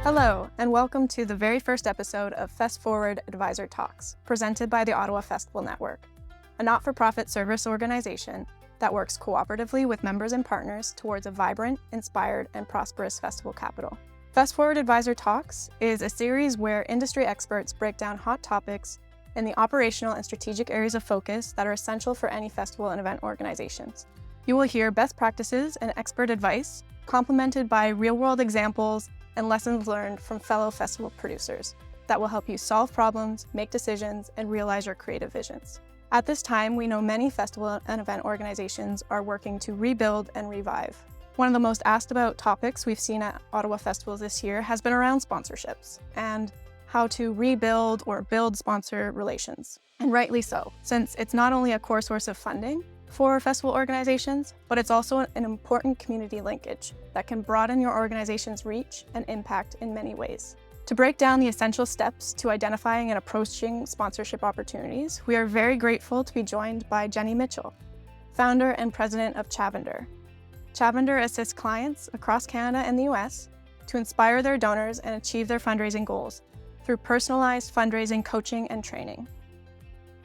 Hello, and welcome to the very first episode of Fest Forward Advisor Talks, presented by the Ottawa Festival Network, a not-for-profit service organization that works cooperatively with members and partners towards a vibrant, inspired, and prosperous festival capital. Fest Forward Advisor Talks is a series where industry experts break down hot topics in the operational and strategic areas of focus that are essential for any festival and event organizations. You will hear best practices and expert advice, complemented by real-world examples and lessons learned from fellow festival producers that will help you solve problems, make decisions, and realize your creative visions. At this time, we know many festival and event organizations are working to rebuild and revive. One of the most asked about topics we've seen at Ottawa festivals this year has been around sponsorships and how to rebuild or build sponsor relations. And rightly so, since it's not only a core source of funding for festival organizations, but it's also an important community linkage that can broaden your organization's reach and impact in many ways. To break down the essential steps to identifying and approaching sponsorship opportunities, we are very grateful to be joined by Jenny Mitchell, founder and president of Chavender. Chavender assists clients across Canada and the US to inspire their donors and achieve their fundraising goals through personalized fundraising coaching and training.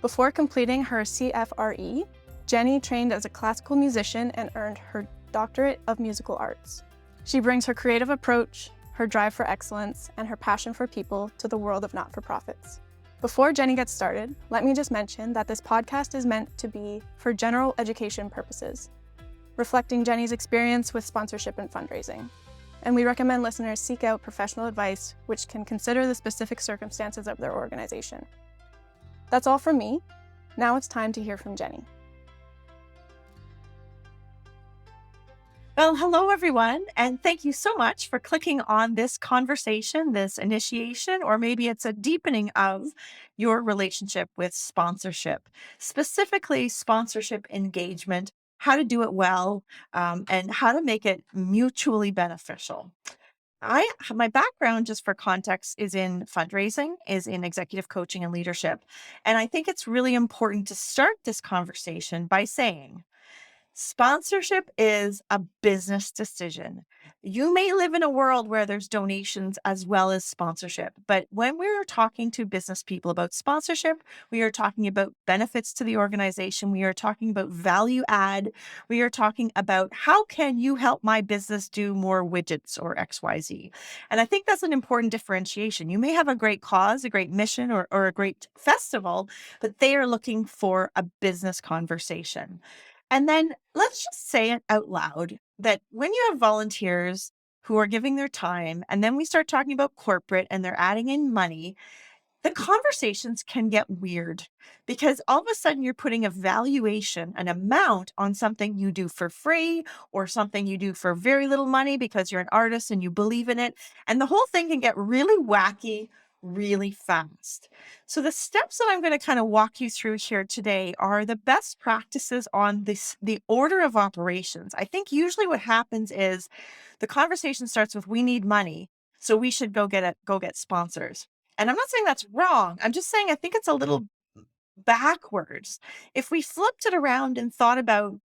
Before completing her CFRE, Jenny trained as a classical musician and earned her Doctorate of Musical Arts. She brings her creative approach, her drive for excellence, and her passion for people to the world of not-for-profits. Before Jenny gets started, let me just mention that this podcast is meant to be for general education purposes, reflecting Jenny's experience with sponsorship and fundraising. And we recommend listeners seek out professional advice which can consider the specific circumstances of their organization. That's all from me. Now it's time to hear from Jenny. Well, hello, everyone, and thank you so much for clicking on this conversation, this initiation, or maybe it's a deepening of your relationship with sponsorship, specifically sponsorship engagement, how to do it well, and how to make it mutually beneficial. My background, just for context, is in fundraising, is in executive coaching and leadership. And I think it's really important to start this conversation by saying, sponsorship is a business decision. You may live in a world where there's donations as well as sponsorship, but when we're talking to business people about sponsorship, we are talking about benefits to the organization. We are talking about value add. We are talking about how can you help my business do more widgets or XYZ. And I think that's an important differentiation. You may have a great cause, a great mission, or a great festival, but they are looking for a business conversation. And then let's just say it out loud that when you have volunteers who are giving their time, and then we start talking about corporate and they're adding in money, the conversations can get weird because all of a sudden you're putting a valuation, an amount on something you do for free or something you do for very little money because you're an artist and you believe in it. And the whole thing can get really wacky really fast. So the steps that I'm going to kind of walk you through here today are the best practices on the order of operations. I think usually what happens is the conversation starts with, we need money, so we should go get sponsors. And I'm not saying that's wrong. I'm just saying I think it's a little backwards. If we flipped it around and thought about,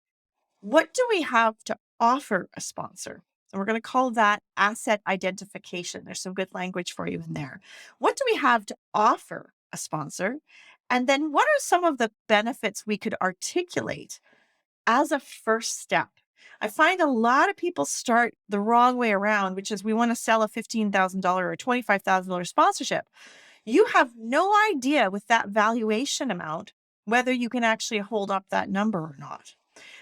what do we have to offer a sponsor? And we're going to call that asset identification. There's some good language for you in there. What do we have to offer a sponsor? And then what are some of the benefits we could articulate as a first step? I find a lot of people start the wrong way around, which is we want to sell a $15,000 or $25,000 sponsorship. You have no idea with that valuation amount whether you can actually hold up that number or not.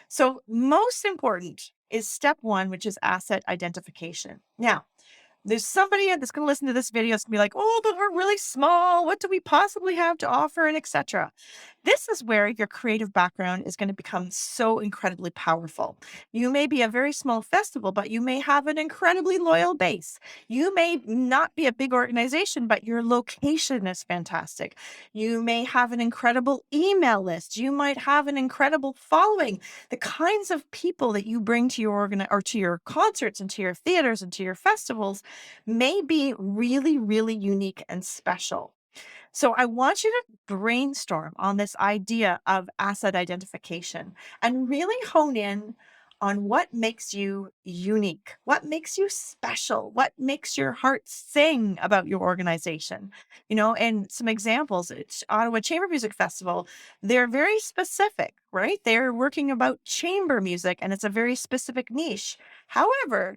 So most important is step one, which is asset identification. Now, there's somebody that's going to listen to this video. It's going to be like, oh, but we're really small. What do we possibly have to offer? And etc. This is where your creative background is going to become so incredibly powerful. You may be a very small festival, but you may have an incredibly loyal base. You may not be a big organization, but your location is fantastic. You may have an incredible email list. You might have an incredible following. The kinds of people that you bring to your or to your concerts and to your theaters and to your festivals may be really, really unique and special. So I want you to brainstorm on this idea of asset identification and really hone in on what makes you unique, what makes you special, what makes your heart sing about your organization. And some examples, it's Ottawa Chamber Music Festival, they're very specific, right? They're working about chamber music and it's a very specific niche. However,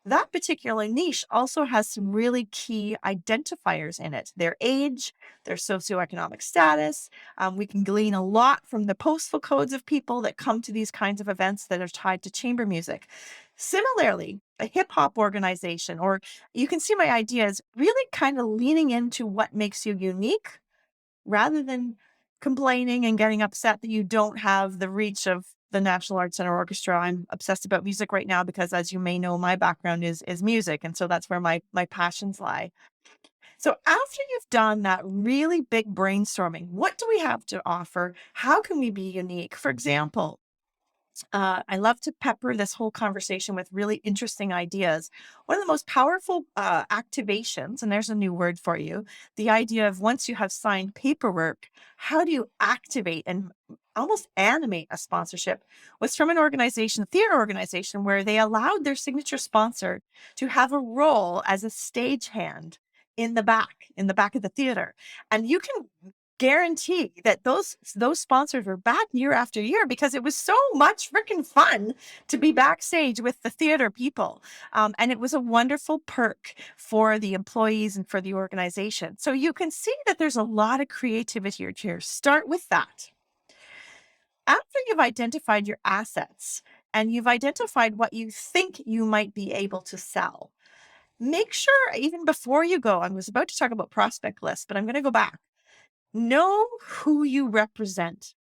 that particular niche also has some really key identifiers in it: their age, their socioeconomic status. We can glean a lot from the postal codes of people that come to these kinds of events that are tied to chamber music. Similarly, a hip hop organization, or you can see my ideas really kind of leaning into what makes you unique rather than complaining and getting upset that you don't have the reach of the National Arts Center Orchestra. I'm obsessed about music right now because, as you may know, my background is music, and so that's where my passions lie. So after you've done that really big brainstorming, what do we have to offer? How can we be unique? For example, I love to pepper this whole conversation with really interesting ideas. One of the most powerful activations, and there's a new word for you, the idea of once you have signed paperwork, how do you activate and almost animate a sponsorship, was from an organization, a theater organization, where they allowed their signature sponsor to have a role as a stagehand in the back of the theater. And you can guarantee that those sponsors were back year after year because it was so much freaking fun to be backstage with the theater people. And it was a wonderful perk for the employees and for the organization. So you can see that there's a lot of creativity here. Start with that. After you've identified your assets and you've identified what you think you might be able to sell, make sure, even before you go, I was about to talk about prospect lists, but I'm going to go back. Know who you represent.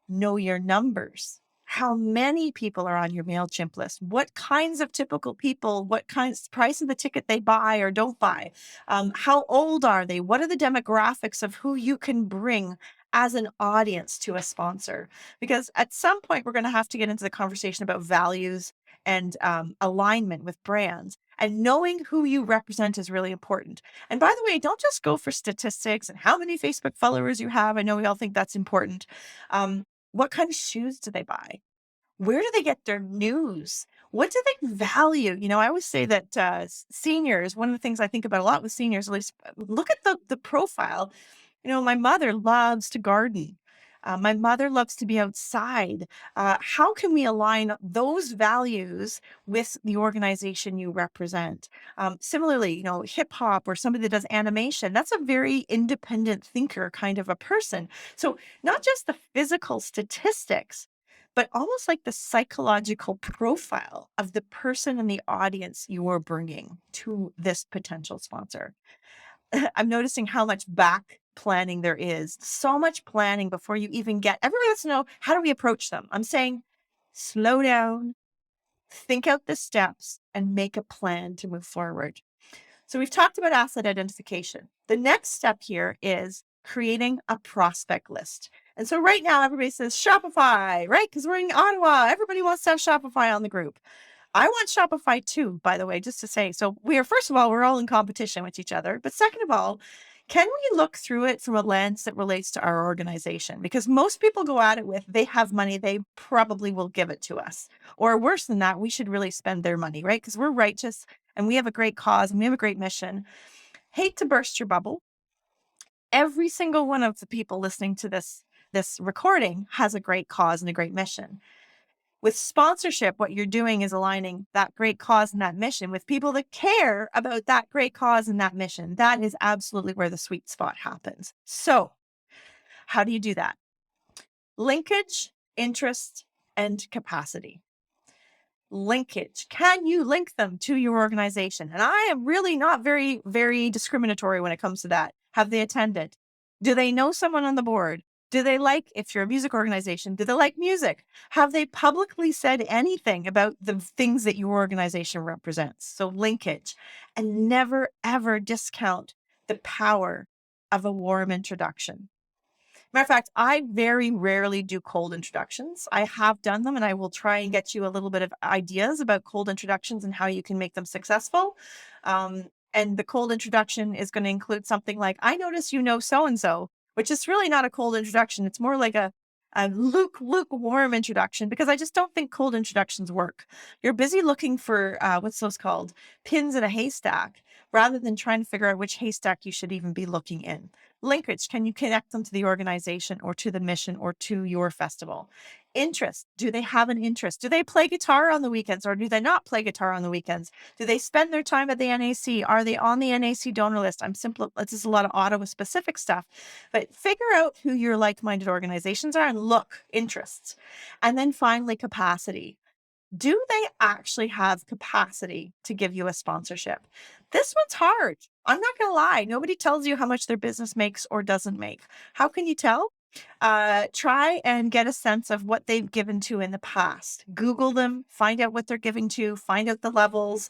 Know your numbers. How many people are on your MailChimp list? What kinds of typical people, what kinds, price of the ticket they buy or don't buy? How old are they? What are the demographics of who you can bring as an audience to a sponsor? Because at some point, we're going to have to get into the conversation about values and alignment with brands. And knowing who you represent is really important. And by the way, don't just go for statistics and how many Facebook followers you have. I know we all think that's important. What kind of shoes do they buy? Where do they get their news? What do they value? I always say that seniors, one of the things I think about a lot with seniors, at least, look at the profile. My mother loves to garden. My mother loves to be outside. How can we align those values with the organization you represent? Similarly, hip hop or somebody that does animation, that's a very independent thinker kind of a person. So not just the physical statistics, but almost like the psychological profile of the person and the audience you are bringing to this potential sponsor. I'm noticing how much back planning there is. So much planning before you even get. Everybody wants to know, how do we approach them? I'm saying slow down, think out the steps, and make a plan to move forward. So we've talked about asset identification. The next step here is creating a prospect list. And so right now everybody says Shopify, right? Because we're in Ottawa. Everybody wants to have Shopify on the group. I want Shopify too, by the way, just to say. So first of all, we're all in competition with each other. But second of all, can we look through it from a lens that relates to our organization? Because most people go at it with, they have money, they probably will give it to us. Or worse than that, we should really spend their money, right? Because we're righteous and we have a great cause and we have a great mission. Hate to burst your bubble. Every single one of the people listening to this recording has a great cause and a great mission. With sponsorship, what you're doing is aligning that great cause and that mission with people that care about that great cause and that mission. That is absolutely where the sweet spot happens. So how do you do that? Linkage, interest, and capacity. Linkage. Can you link them to your organization? And I am really not very, very discriminatory when it comes to that. Have they attended? Do they know someone on the board? Do they like, if you're a music organization, do they like music? Have they publicly said anything about the things that your organization represents? So linkage. And never, ever discount the power of a warm introduction. Matter of fact, I very rarely do cold introductions. I have done them and I will try and get you a little bit of ideas about cold introductions and how you can make them successful. And the cold introduction is going to include something like, I notice you know so-and-so, which is really not a cold introduction. It's more like a lukewarm introduction, because I just don't think cold introductions work. You're busy looking for what's those called? Pins in a haystack, rather than trying to figure out which haystack you should even be looking in. Linkage, can you connect them to the organization or to the mission or to your festival? Interest, do they have an interest? Do they play guitar on the weekends or do they not play guitar on the weekends? Do they spend their time at the NAC? Are they on the NAC donor list? This is a lot of Ottawa specific stuff, but figure out who your like-minded organizations are and look, interests. And then finally, capacity. Do they actually have capacity to give you a sponsorship? This one's hard. I'm not going to lie. Nobody tells you how much their business makes or doesn't make. How can you tell? Try and get a sense of what they've given to in the past. Google them, find out what they're giving to, find out the levels.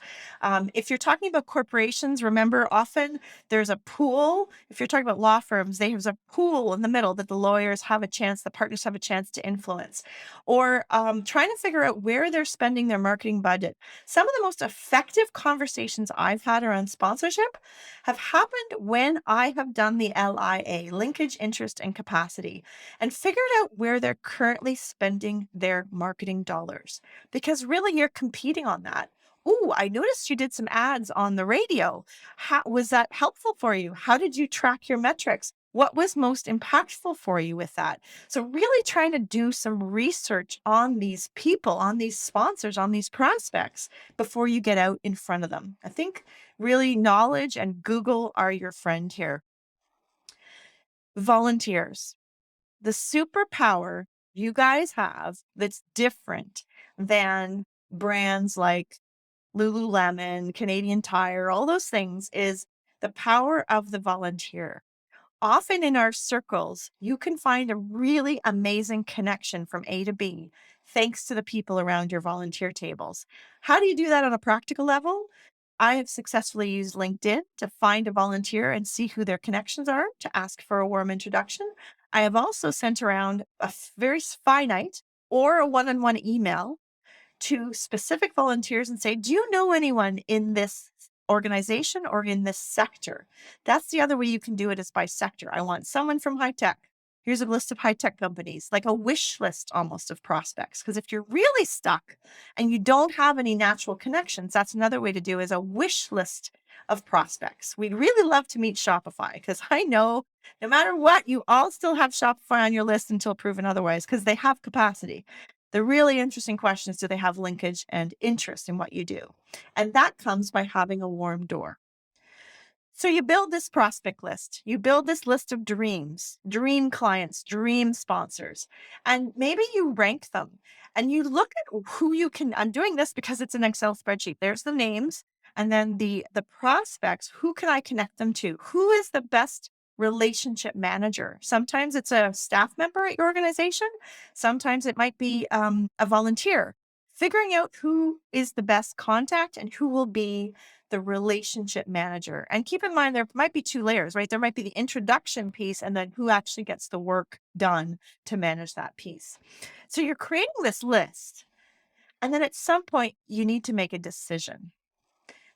If you're talking about corporations, remember often there's a pool. If you're talking about law firms, there's a pool in the middle that the lawyers have a chance, the partners have a chance to influence. Or trying to figure out where they're spending their marketing budget. Some of the most effective conversations I've had around sponsorship have happened when I have done the LIA, linkage, interest, and capacity, and figured out where they're currently spending their marketing dollars. Because really, you're competing on that. Ooh, I noticed you did some ads on the radio. How was that helpful for you? How did you track your metrics? What was most impactful for you with that? So really trying to do some research on these people, on these sponsors, on these prospects before you get out in front of them. I think really knowledge and Google are your friend here. Volunteers. The superpower you guys have that's different than brands like Lululemon, Canadian Tire, all those things is the power of the volunteer. Often in our circles, you can find a really amazing connection from A to B, thanks to the people around your volunteer tables. How do you do that on a practical level? I have successfully used LinkedIn to find a volunteer and see who their connections are to ask for a warm introduction. I have also sent around a very finite or a one-on-one email to specific volunteers and say, do you know anyone in this organization or in this sector? That's the other way you can do it, is by sector. I want someone from high tech. Here's a list of high tech companies, like a wish list almost of prospects. Because if you're really stuck and you don't have any natural connections, that's another way to do is a wish list of prospects. We'd really love to meet Shopify, because I know no matter what, you all still have Shopify on your list until proven otherwise, because they have capacity. The really interesting question is, do they have linkage and interest in what you do? And that comes by having a warm door. So you build this prospect list, you build this list of dreams, dream clients, dream sponsors, and maybe you rank them and you look at who you can. I'm doing this because it's an Excel spreadsheet. There's the names and then the prospects. Who can I connect them to? Who is the best relationship manager? Sometimes it's a staff member at your organization. Sometimes it might be a volunteer. Figuring out who is the best contact and who will be the relationship manager. And keep in mind, there might be two layers, right? There might be the introduction piece and then who actually gets the work done to manage that piece. So you're creating this list. And then at some point, you need to make a decision,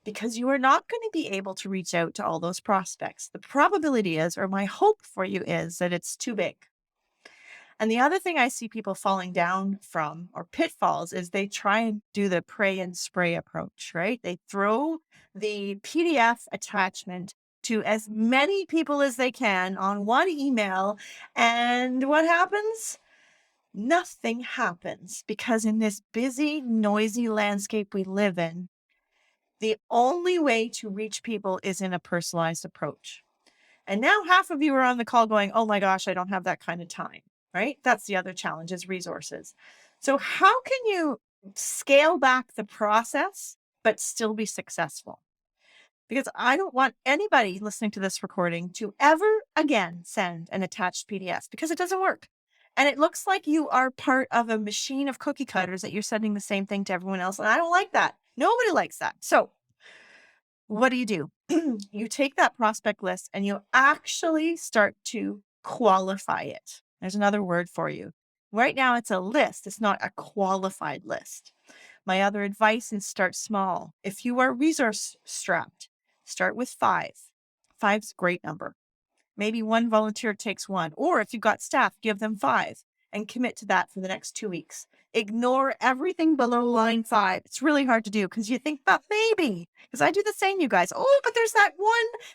because you are not going to be able to reach out to all those prospects. The probability is, or my hope for you is, that it's too big. And the other thing I see people falling down from, or pitfalls, is they try and do the pray and spray approach, right? They throw the PDF attachment to as many people as they can on one email. And what happens? Nothing happens, because in this busy, noisy landscape we live in, the only way to reach people is in a personalized approach. And now half of you are on the call going, oh my gosh, I don't have that kind of time, right? That's the other challenge, is resources. So how can you scale back the process, but still be successful? Because I don't want anybody listening to this recording to ever again send an attached PDF, because it doesn't work. And it looks like you are part of a machine of cookie cutters, that you're sending the same thing to everyone else. And I don't like that. Nobody likes that. So what do? You take that prospect list and you actually start to qualify it. There's another word for you. Right now, it's a list. It's not a qualified list. My other advice is start small. If you are resource strapped, start with 5. 5's a great number. Maybe one volunteer takes one. Or if you've got staff, give them 5. and commit to that for the next 2 weeks. Ignore everything below line 5. It's really hard to do because you think, but maybe, because I do the same, you guys. Oh, but there's that one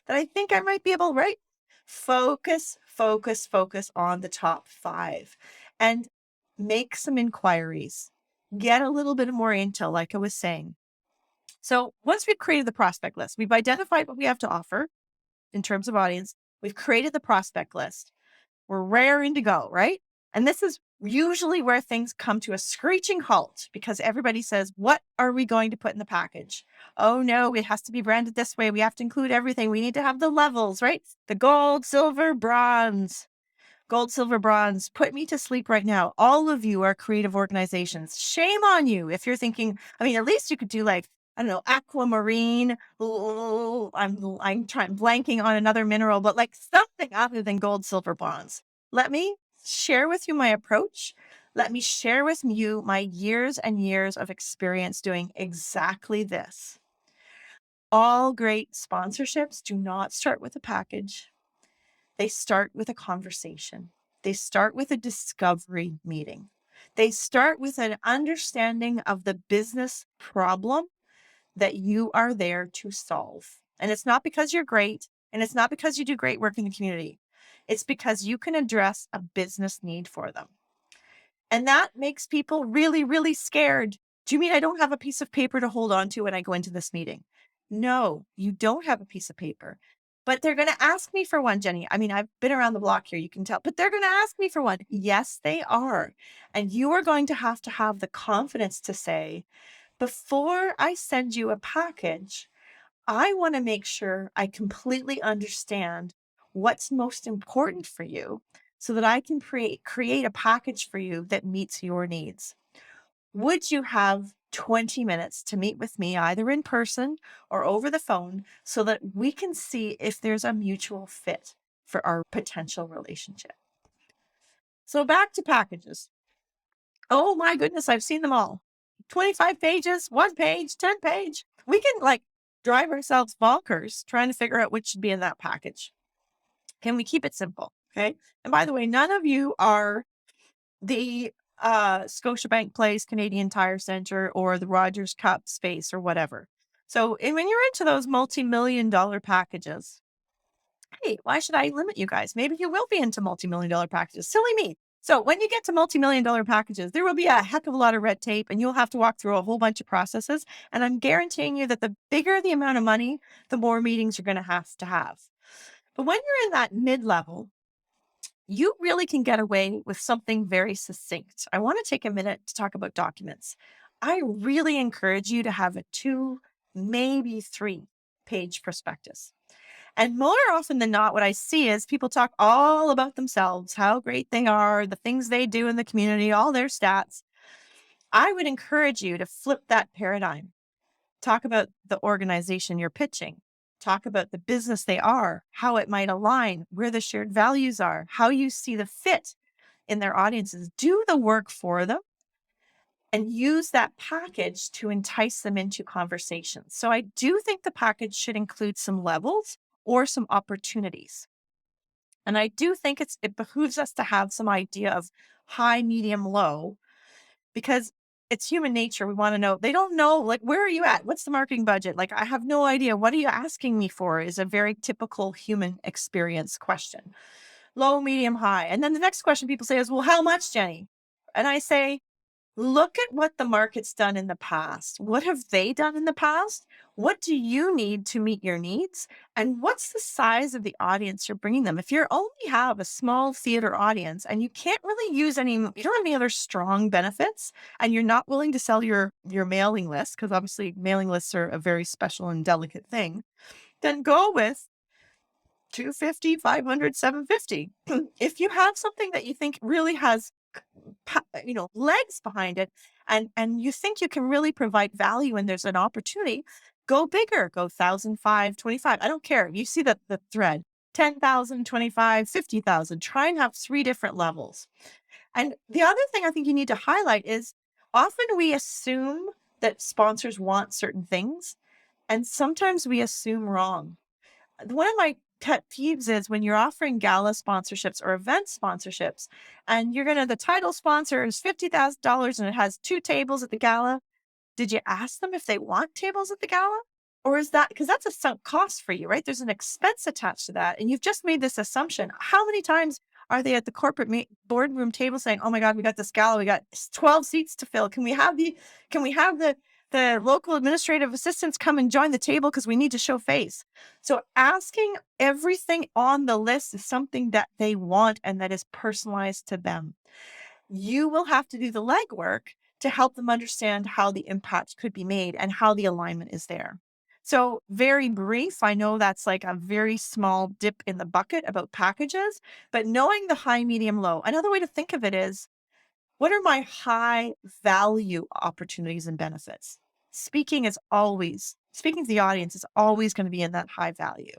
that I think I might be able, right? Focus, focus, focus on the top 5 and make some inquiries. Get a little bit more intel, like I was saying. So once we've created the prospect list, we've identified what we have to offer in terms of audience. We've created the prospect list. We're raring to go, right? And this is usually where things come to a screeching halt because everybody says, what are we going to put in the package? Oh no, it has to be branded this way. We have to include everything. We need to have the levels, right? The gold, silver, bronze. Gold, silver, bronze. Put me to sleep right now. All of you are creative organizations. Shame on you if you're thinking, I mean, at least you could do like, I don't know, aquamarine. Oh, I'm blanking on another mineral, but like something other than gold, silver, bronze. Let me share with you my approach. Let me share with you my years and years of experience doing exactly this. All great sponsorships do not start with a package. They start with a conversation. They start with a discovery meeting. They start with an understanding of the business problem that you are there to solve. And it's not because you're great, and it's not because you do great work in the community. It's because you can address a business need for them. And that makes people really, really scared. Do you mean I don't have a piece of paper to hold on to when I go into this meeting? No, you don't have a piece of paper. But they're going to ask me for one, Jenny. I mean, I've been around the block here, you can tell, but they're going to ask me for one. Yes, they are. And you are going to have the confidence to say, before I send you a package, I want to make sure I completely understand what's most important for you so that I can create a package for you that meets your needs. Would you have 20 minutes to meet with me either in person or over the phone so that we can see if there's a mutual fit for our potential relationship? So back to packages. Oh my goodness, I've seen them all. 25 pages, 1 page, 10 page. We can like drive ourselves bonkers trying to figure out what should be in that package. Can we keep it simple? Okay. And by the way, none of you are the Scotiabank Place, Canadian Tire Center, or the Rogers Cup space or whatever. So when you're into those multi-million-dollar packages, hey, why should I limit you guys? Maybe you will be into multi-million-dollar packages. Silly me. So when you get to multi-million-dollar packages, there will be a heck of a lot of red tape and you'll have to walk through a whole bunch of processes. And I'm guaranteeing you that the bigger the amount of money, the more meetings you're going to have. But when you're in that mid-level, you really can get away with something very succinct. I want to take a minute to talk about documents. I really encourage you to have a 2, maybe 3-page prospectus. And more often than not, what I see is people talk all about themselves, how great they are, the things they do in the community, all their stats. I would encourage you to flip that paradigm. Talk about the organization you're pitching. Talk about the business they are, how it might align, where the shared values are, how you see the fit in their audiences. Do the work for them and use that package to entice them into conversations. So I do think the package should include some levels or some opportunities. And I do think it behooves us to have some idea of high, medium, low, because it's human nature. We want to know. They don't know, like, where are you at? What's the marketing budget? Like, I have no idea. What are you asking me for is a very typical human experience question. Low, medium, high. And then the next question people say is, well, how much, Jenny? And I say, look at what the market's done in the past. What have they done in the past? What do you need to meet your needs? And what's the size of the audience you're bringing them? If you only have a small theater audience and you can't really use you don't have any other strong benefits, and you're not willing to sell your mailing list, because obviously mailing lists are a very special and delicate thing, then go with 250, 500, 750. If you have something that you think really has legs behind it, and you think you can really provide value and there's an opportunity, go bigger, go 1,000, 5, 25. I don't care. You see the thread, 10,000, 25, 50,000. Try and have 3 different levels. And the other thing I think you need to highlight is often we assume that sponsors want certain things, and sometimes we assume wrong. One of my pet peeves is when you're offering gala sponsorships or event sponsorships, and the title sponsor is $50,000 and it has 2 tables at the gala. Did you ask them if they want tables at the gala? Or is that because that's a sunk cost for you, right? There's an expense attached to that. And you've just made this assumption. How many times are they at the corporate boardroom table saying, "Oh my God, we got this gala, we got 12 seats to fill. Can we have the local administrative assistants come and join the table because we need to show face?" So asking everything on the list is something that they want and that is personalized to them. You will have to do the legwork to help them understand how the impact could be made and how the alignment is there. So, very brief. I know that's like a very small dip in the bucket about packages, but knowing the high, medium, low, another way to think of it is what are my high value opportunities and benefits? Speaking to the audience is always going to be in that high value.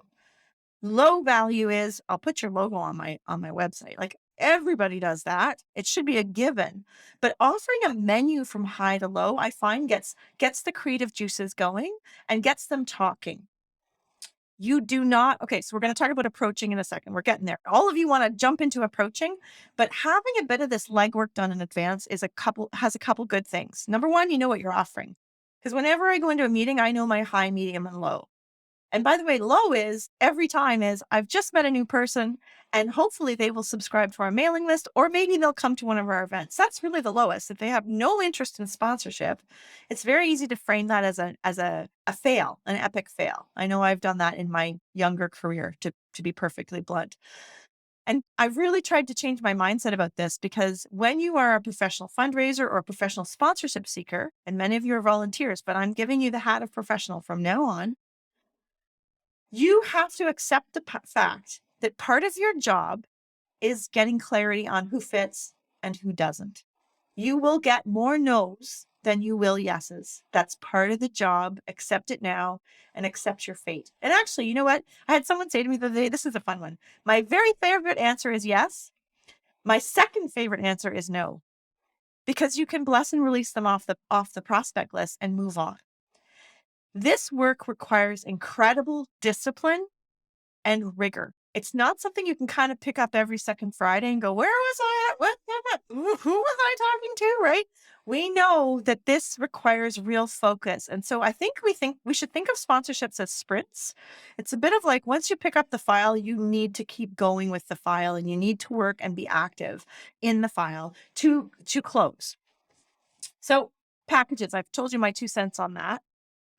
Low value is I'll put your logo on my website. Like everybody does that. It should be a given. But offering a menu from high to low, I find gets the creative juices going and gets them talking. You do not. Okay, so we're going to talk about approaching in a second. We're getting there. All of you want to jump into approaching, but having a bit of this legwork done in advance has a couple good things. Number one, you know what you're offering. Because whenever I go into a meeting, I know my high, medium, and low. And by the way, low is every time is I've just met a new person and hopefully they will subscribe to our mailing list or maybe they'll come to one of our events. That's really the lowest. If they have no interest in sponsorship, it's very easy to frame that as a fail, an epic fail. I know I've done that in my younger career to be perfectly blunt. And I've really tried to change my mindset about this because when you are a professional fundraiser or a professional sponsorship seeker, and many of you are volunteers, but I'm giving you the hat of professional from now on, you have to accept the fact that part of your job is getting clarity on who fits and who doesn't. You will get more no's than you will yeses. That's part of the job. Accept it now and accept your fate. And actually, you know what? I had someone say to me the other day, this is a fun one. My very favorite answer is yes. My second favorite answer is no, because you can bless and release them off the prospect list and move on. This work requires incredible discipline and rigor. It's not something you can kind of pick up every second Friday and go, where was I at? Who was I talking to? Right? We know that this requires real focus. And so I think we should think of sponsorships as sprints. It's a bit of like once you pick up the file, you need to keep going with the file and you need to work and be active in the file to close. So packages, I've told you my 2 cents on that.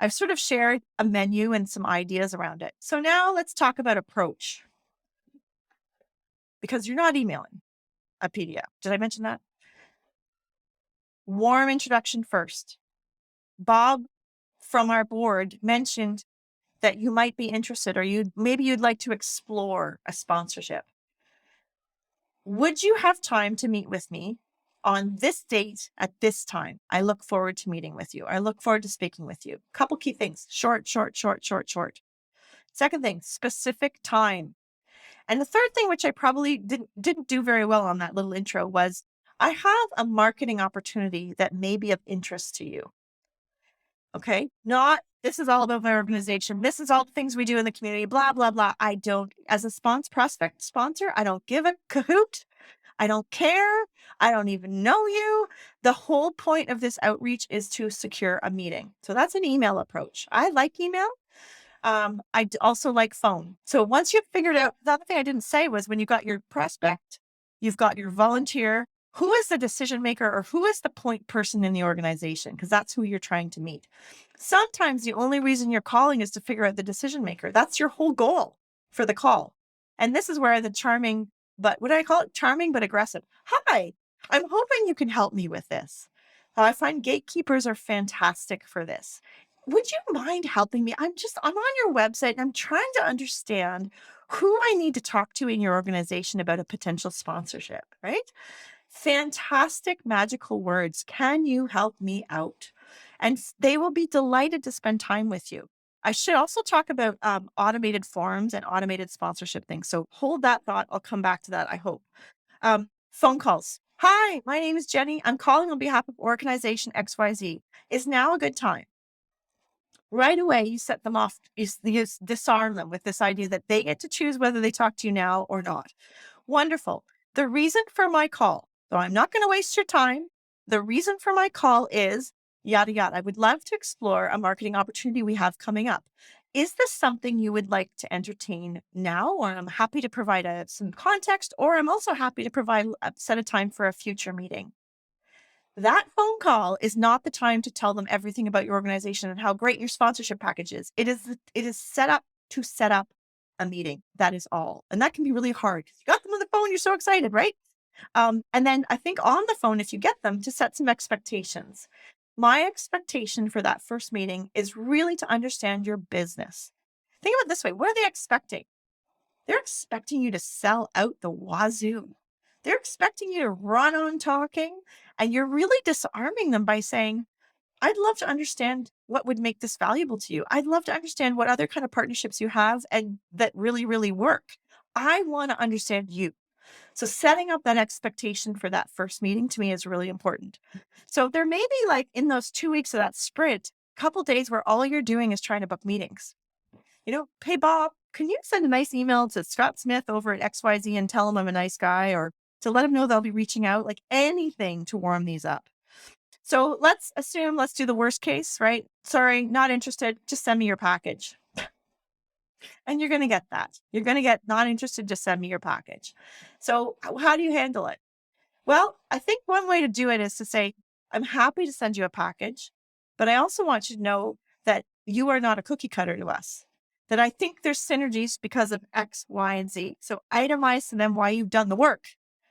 I've sort of shared a menu and some ideas around it. So now let's talk about approach. Because you're not emailing a PDF. Did I mention that? Warm introduction first. Bob from our board mentioned that you might be interested or maybe you'd like to explore a sponsorship. Would you have time to meet with me on this date at this time? I look forward to meeting with you. I look forward to speaking with you. Couple key things. Short. Second thing, specific time. And the third thing, which I probably didn't do very well on that little intro, was I have a marketing opportunity that may be of interest to you. Okay. Not this is all about my organization. This is all the things we do in the community, blah, blah, blah. I don't, as a prospect sponsor, I don't give a cahoot. I don't care. I don't even know you. The whole point of this outreach is to secure a meeting. So that's an email approach. I like email. I also like phone. So once you've figured out, the other thing I didn't say was when you got your prospect, you've got your volunteer, who is the decision maker or who is the point person in the organization? Because that's who you're trying to meet. Sometimes the only reason you're calling is to figure out the decision maker. That's your whole goal for the call. And this is where the charming, but what do I call it? Charming, but aggressive. Hi, I'm hoping you can help me with this. I find gatekeepers are fantastic for this. Would you mind helping me? I'm on your website and I'm trying to understand who I need to talk to in your organization about a potential sponsorship, right? Fantastic, magical words. Can you help me out? And they will be delighted to spend time with you. I should also talk about automated forms and automated sponsorship things. So hold that thought. I'll come back to that, I hope. Phone calls. Hi, my name is Jenny. I'm calling on behalf of organization XYZ. Is now a good time? Right away, you set them off, you disarm them with this idea that they get to choose whether they talk to you now or not. Wonderful. The reason for my call, so I'm not going to waste your time. The reason for my call is yada, yada. I would love to explore a marketing opportunity we have coming up. Is this something you would like to entertain now? Or I'm happy to provide some context, or I'm also happy to provide a set of time for a future meeting. That phone call is not the time to tell them everything about your organization and how great your sponsorship package is. It is set up to set up a meeting. That is all. And that can be really hard because you got them on the phone. You're so excited, right? And then I think on the phone, if you get them, to set some expectations. My expectation for that first meeting is really to understand your business. Think about it this way. What are they expecting? They're expecting you to sell out the wazoo. They're expecting you to run on talking, and you're really disarming them by saying, I'd love to understand what would make this valuable to you. I'd love to understand what other kind of partnerships you have and that really, really work. I want to understand you. So setting up that expectation for that first meeting to me is really important. So there may be, like, in those 2 weeks of that sprint, a couple days where all you're doing is trying to book meetings. Hey, Bob, can you send a nice email to Scott Smith over at XYZ and tell him I'm a nice guy, or to let him know they'll be reaching out, like anything to warm these up. So let's do the worst case, right? Sorry, not interested. Just send me your package. And you're going to get that. You're going to get not interested. Just send me your package. So how do you handle it? Well, I think one way to do it is to say, I'm happy to send you a package, but I also want you to know that you are not a cookie cutter to us, that I think there's synergies because of X, Y, and Z. So itemize to them why you've done the work.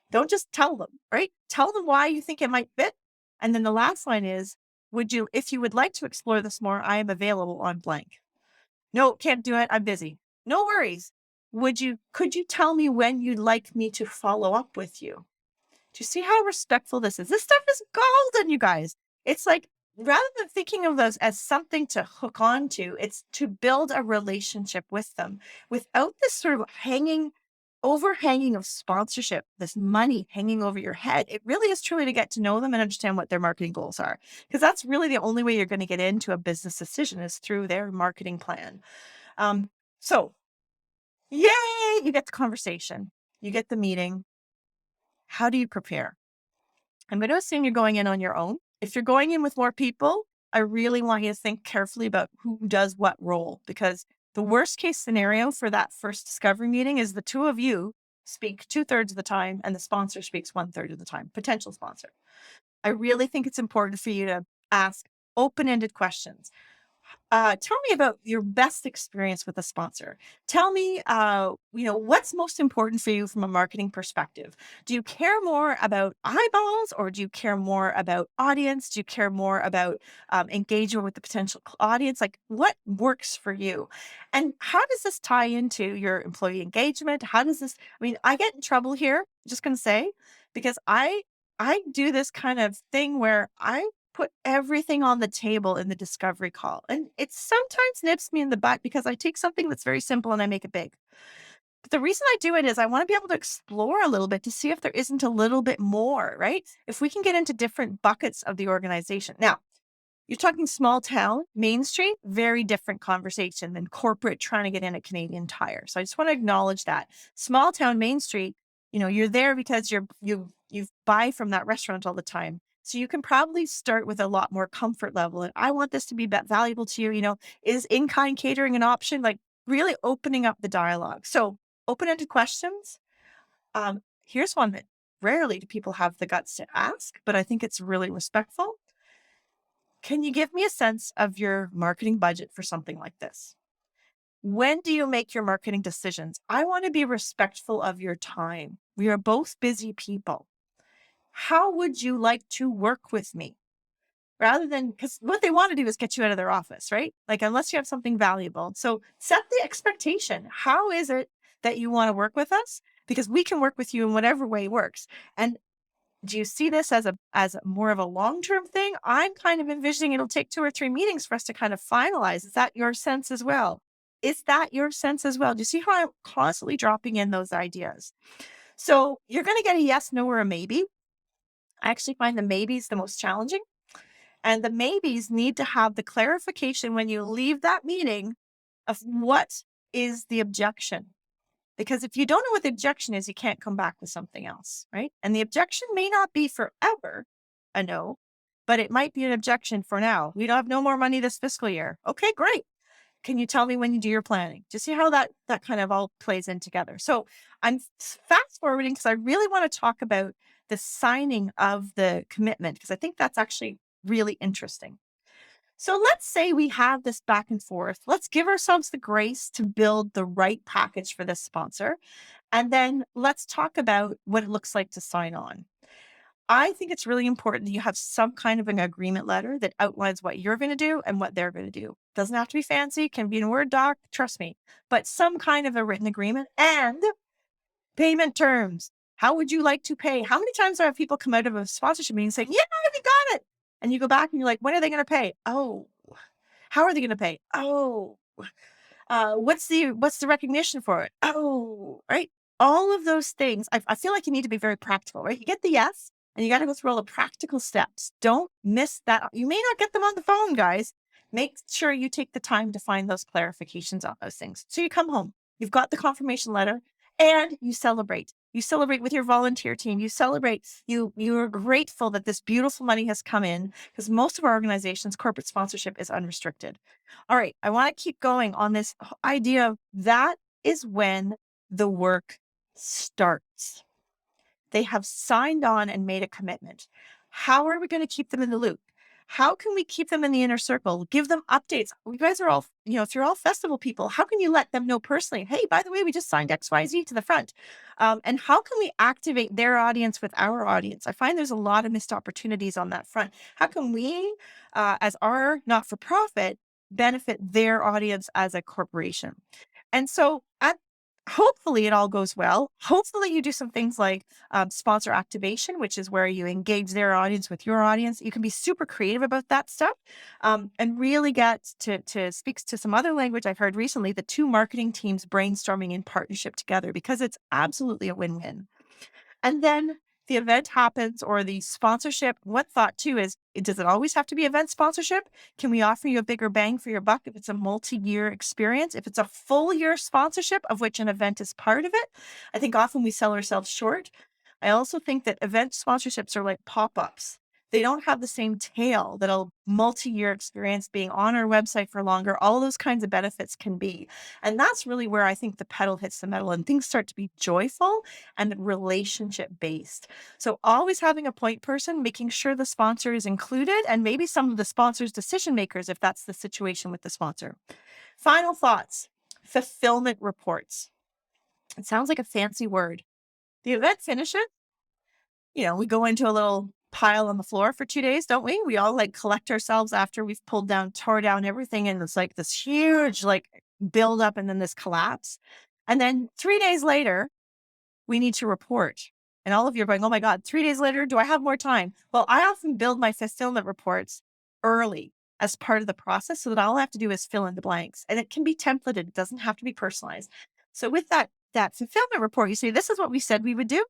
Don't just tell them, right? Tell them why you think it might fit. And then the last line is, if you would like to explore this more, I am available on blank. No, can't do it. I'm busy. No worries. Could you tell me when you'd like me to follow up with you? Do you see how respectful this is? This stuff is golden, you guys. It's like, rather than thinking of those as something to hook on to, it's to build a relationship with them without this sort of overhanging of sponsorship, this money hanging over your head. It really is truly to get to know them and understand what their marketing goals are. Because that's really the only way you're going to get into a business decision is through their marketing plan. So yay, you get the conversation, you get the meeting. How do you prepare? I'm going to assume you're going in on your own. If you're going in with more people, I really want you to think carefully about who does what role, because the worst case scenario for that first discovery meeting is the two of you speak 2/3 of the time and the sponsor speaks 1/3 of the time, potential sponsor. I really think it's important for you to ask open-ended questions. Tell me about your best experience with a sponsor. Tell me, what's most important for you from a marketing perspective. Do you care more about eyeballs, or do you care more about audience? Do you care more about engagement with the potential audience? Like, what works for you? And how does this tie into your employee engagement? I get in trouble here, just going to say, because I do this kind of thing where I put everything on the table in the discovery call. And it sometimes nips me in the butt because I take something that's very simple and I make it big. But the reason I do it is I want to be able to explore a little bit to see if there isn't a little bit more, right? If we can get into different buckets of the organization. Now, you're talking small town, Main Street, very different conversation than corporate trying to get in at Canadian Tire. So I just want to acknowledge that. Small town, Main Street, you're there because you buy from that restaurant all the time. So you can probably start with a lot more comfort level. And I want this to be valuable to you. Is in-kind catering an option? Like, really opening up the dialogue. So open-ended questions. Here's one that rarely do people have the guts to ask, but I think it's really respectful. Can you give me a sense of your marketing budget for something like this? When do you make your marketing decisions? I want to be respectful of your time. We are both busy people. How would you like to work with me? Rather than, because what they want to do is get you out of their office, right? Like, unless you have something valuable. So set the expectation. How is it that you want to work with us? Because we can work with you in whatever way works. And do you see this as more of a long-term thing? I'm kind of envisioning it'll take 2 or 3 meetings for us to kind of finalize. Is that your sense as well? Is that your sense as well? Do you see how I'm constantly dropping in those ideas? So you're going to get a yes, no, or a maybe. I actually find the maybes the most challenging. And the maybes need to have the clarification when you leave that meeting of what is the objection. Because if you don't know what the objection is, you can't come back with something else, right? And the objection may not be forever a no, but it might be an objection for now. We don't have no more money this fiscal year. Okay, great. Can you tell me when you do your planning? Just see how that kind of all plays in together. So I'm fast forwarding because I really want to talk about the signing of the commitment, because I think that's actually really interesting. So let's say we have this back and forth. Let's give ourselves the grace to build the right package for this sponsor. And then let's talk about what it looks like to sign on. I think it's really important that you have some kind of an agreement letter that outlines what you're going to do and what they're going to do. Doesn't have to be fancy, can be in a Word doc, trust me, but some kind of a written agreement and payment terms. How would you like to pay? How many times have people come out of a sponsorship meeting saying, yeah, we got it. And you go back and you're like, when are they going to pay? Oh, how are they going to pay? Oh, what's the recognition for it? Oh, right. All of those things. I feel like you need to be very practical, right? You get the yes, and you got to go through all the practical steps. Don't miss that. You may not get them on the phone, guys. Make sure you take the time to find those clarifications on those things. So you come home, you've got the confirmation letter, and you celebrate. You celebrate with your volunteer team. You celebrate. You're grateful that this beautiful money has come in, because most of our organizations, corporate sponsorship is unrestricted. All right. I want to keep going on this idea of that is when the work starts. They have signed on and made a commitment. How are we going to keep them in the loop? How can we keep them in the inner circle? Give them updates. You guys are all, if you're all festival people, how can you let them know personally? Hey, by the way, we just signed XYZ to the front. And how can we activate their audience with our audience? I find there's a lot of missed opportunities on that front. How can we, as our not-for-profit, benefit their audience as a corporation? And so hopefully it all goes well. Hopefully you do some things like sponsor activation, which is where you engage their audience with your audience. You can be super creative about that stuff and really get to speak to some other language I've heard recently, the two marketing teams brainstorming in partnership together, because it's absolutely a win-win. And then the event happens, or the sponsorship. What thought too is, does it always have to be event sponsorship? Can we offer you a bigger bang for your buck if it's a multi-year experience? If it's a full year sponsorship of which an event is part of it? I think often we sell ourselves short. I also think that event sponsorships are like pop-ups. They don't have the same tail that a multi-year experience, being on our website for longer, all those kinds of benefits can be. And that's really where I think the pedal hits the metal and things start to be joyful and relationship based. So always having a point person, making sure the sponsor is included, and maybe some of the sponsor's decision makers, if that's the situation with the sponsor. Final thoughts: fulfillment reports. It sounds like a fancy word. The event finishes, we go into a little pile on the floor for 2 days, don't we? We all like collect ourselves after we've tore down everything. And it's like this huge build up and then this collapse. And then 3 days later, we need to report. And all of you are going, oh my God, 3 days later, do I have more time? Well, I often build my fulfillment reports early as part of the process so that all I have to do is fill in the blanks. And it can be templated. It doesn't have to be personalized. So with that fulfillment report, you say, this is what we said we would do.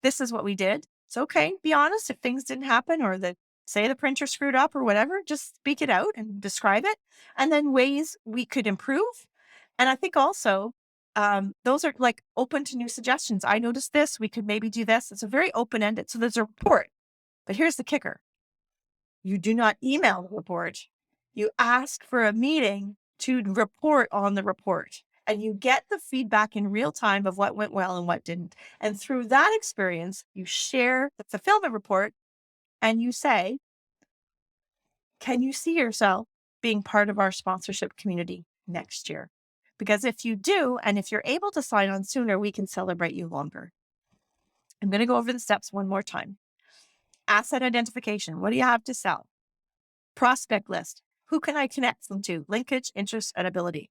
This is what we did. It's okay. Be honest. If things didn't happen, or say the printer screwed up or whatever, just speak it out and describe it. And then ways we could improve. And I think also those are like open to new suggestions. I noticed this. We could maybe do this. It's a very open-ended. So there's a report. But here's the kicker. You do not email the report. You ask for a meeting to report on the report. And you get the feedback in real time of what went well and what didn't. And through that experience, you share the fulfillment report and you say, can you see yourself being part of our sponsorship community next year? Because if you do, and if you're able to sign on sooner, we can celebrate you longer. I'm going to go over the steps one more time. Asset identification. What do you have to sell? Prospect list. Who can I connect them to? Linkage, interest, and ability.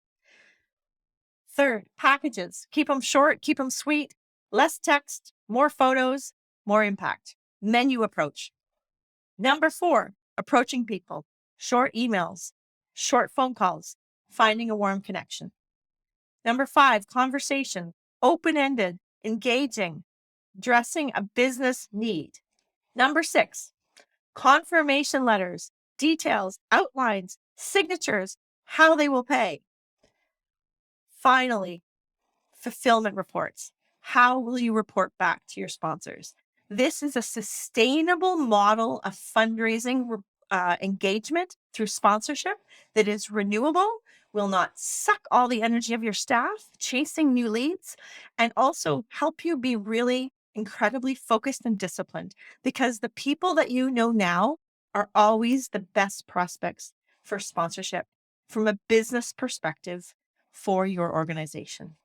Third, packages. Keep them short, keep them sweet, less text, more photos, more impact. Menu approach. Number 4, approaching people. Short emails, short phone calls, finding a warm connection. Number 5, conversation. Open-ended, engaging, addressing a business need. Number 6, confirmation letters, details, outlines, signatures, how they will pay. Finally, fulfillment reports. How will you report back to your sponsors? This is a sustainable model of fundraising engagement through sponsorship that is renewable, will not suck all the energy of your staff chasing new leads, and also help you be really incredibly focused and disciplined, because the people that you know now are always the best prospects for sponsorship from a business perspective for your organization.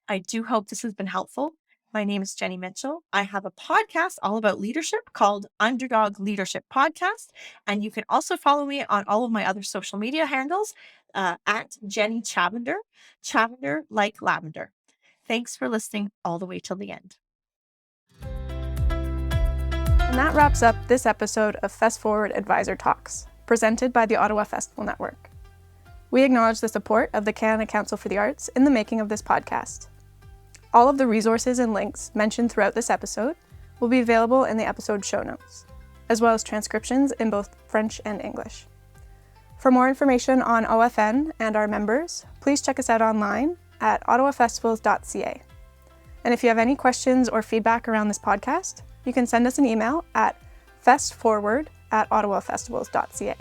I do hope this has been helpful. My name is Jenny Mitchell. I have a podcast all about leadership called Underdog Leadership Podcast. And you can also follow me on all of my other social media handles at Jenny Chavender, Chavender like lavender. Thanks for listening all the way till the end. And that wraps up this episode of Fest Forward Advisor Talks, presented by the Ottawa Festival Network. We acknowledge the support of the Canada Council for the Arts in the making of this podcast. All of the resources and links mentioned throughout this episode will be available in the episode show notes, as well as transcriptions in both French and English. For more information on OFN and our members, please check us out online at ottawafestivals.ca. And if you have any questions or feedback around this podcast, you can send us an email at festforward@ottawafestivals.ca.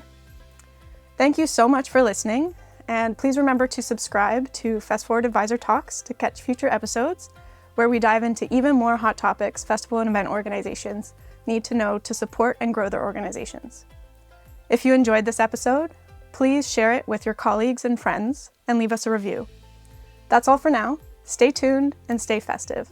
Thank you so much for listening, and please remember to subscribe to Fest Forward Advisor Talks to catch future episodes where we dive into even more hot topics festival and event organizations need to know to support and grow their organizations. If you enjoyed this episode, please share it with your colleagues and friends and leave us a review. That's all for now. Stay tuned and stay festive.